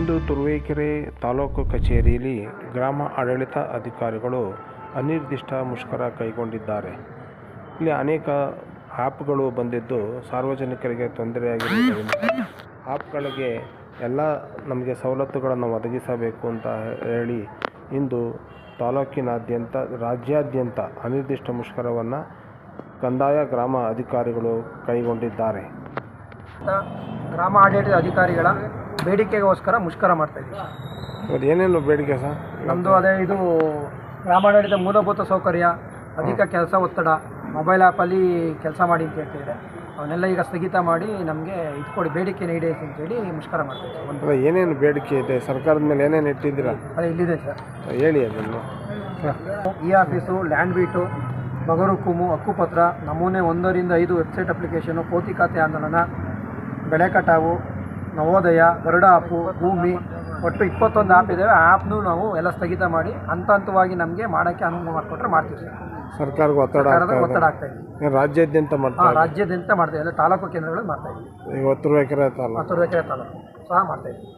ಇಂದು ತುರುವೇಕೆರೆ ತಾಲೂಕು ಕಚೇರಿಯಲ್ಲಿ ಗ್ರಾಮ ಆಡಳಿತ ಅಧಿಕಾರಿಗಳು ಅನಿರ್ದಿಷ್ಟ ಮುಷ್ಕರ ಕೈಗೊಂಡಿದ್ದಾರೆ. ಇಲ್ಲಿ ಅನೇಕ ಆ್ಯಪ್ಗಳು ಬಂದಿದ್ದು ಸಾರ್ವಜನಿಕರಿಗೆ ತೊಂದರೆಯಾಗಿರುವುದರಿಂದ ಆ್ಯಪ್ಗಳಿಗೆ ಎಲ್ಲ ನಮಗೆ ಸವಲತ್ತುಗಳನ್ನು ಒದಗಿಸಬೇಕು ಅಂತ ಹೇಳಿ ಇಂದು ತಾಲೂಕಿನಾದ್ಯಂತ ರಾಜ್ಯಾದ್ಯಂತ ಅನಿರ್ದಿಷ್ಟ ಮುಷ್ಕರವನ್ನು ಕಂದಾಯ ಗ್ರಾಮ ಅಧಿಕಾರಿಗಳು ಕೈಗೊಂಡಿದ್ದಾರೆ. ಗ್ರಾಮ ಆಡಳಿತ ಅಧಿಕಾರಿಗಳ ಬೇಡಿಕೆಗೋಸ್ಕರ ಮುಷ್ಕರ ಮಾಡ್ತಾಯಿದ್ದೀವಿ. ಅದು ಏನೇನು ಬೇಡಿಕೆ ಸರ್? ನಮ್ಮದು ಅದೇ ಇದು ಗ್ರಾಮಾಡಳಿತ ಮೂಲಭೂತ ಸೌಕರ್ಯ, ಅಧಿಕ ಕೆಲಸ ಒತ್ತಡ, ಮೊಬೈಲ್ ಆ್ಯಪಲ್ಲಿ ಕೆಲಸ ಮಾಡಿ ಅಂತ ಹೇಳ್ತಿದ್ದಾರೆ. ಅವನ್ನೆಲ್ಲ ಈಗ ಸ್ಥಗಿತ ಮಾಡಿ ನಮಗೆ ಇದು ಕೊಡಿ, ಬೇಡಿಕೆ ಈಡೇರಿಸಿ ಅಂತೇಳಿ ಮುಷ್ಕರ ಮಾಡ್ತಾಯಿದ್ದೀವಿ. ಏನೇನು ಬೇಡಿಕೆ ಇದೆ ಸರ್ಕಾರದ ಮೇಲೆ, ಏನೇನು ಇಟ್ಟಿದ್ದೀರಾ? ಅದೇ ಇಲ್ಲಿದೆ ಸರ್, ಹೇಳಿ ಅದನ್ನು. ಈ ಆಫೀಸು, ಲ್ಯಾಂಡ್ ಬೀಟು, ಬಗರುಕುಮು, ಹಕ್ಕುಪತ್ರ, ನಮೂನೆ 1 ರಿಂದ 5 ವೆಬ್ಸೈಟ್ ಅಪ್ಲಿಕೇಶನು, ಕೋತಿ ಖಾತೆ ಆಂದೋಲನ, ಬೆಳೆ ಕಟಾವು, ನವೋದಯ, ಗರುಡ ಆ್ಯಪು, ಭೂಮಿ, ಒಟ್ಟು 21 ಆ್ಯಪ್ ಇದ್ದಾವೆ. ಆ ಆ್ಯಪ್ನು ನಾವು ಎಲ್ಲ ಸ್ಥಗಿತ ಮಾಡಿ ಹಂತವಾಗಿ ನಮಗೆ ಮಾಡೋಕ್ಕೆ ಅನುವು ಮಾಡಿಕೊಟ್ರೆ ಮಾಡ್ತೀವಿ ಸರ್. ಸರ್ಕಾರಕ್ಕೆ ಒತ್ತಡ ಆಗ್ತಾ ಇದೆ. ರಾಜ್ಯಾದ್ಯಂತ ಮಾಡ್ತಾರೆ? ರಾಜ್ಯಾದ್ಯಂತ ಮಾಡ್ತಾ ಇಲ್ಲ, ತಾಲೂಕು ಕೇಂದ್ರಗಳಲ್ಲಿ ಮಾಡ್ತಾ ಇದ್ದೀವಿ. ತುರುವೇಕೆರೆ ತಾಲೂಕು ತುರುವೇಕೆರೆ ತಾಲೂಕು ಸಹ ಮಾಡ್ತಾ ಇದ್ದೀವಿ.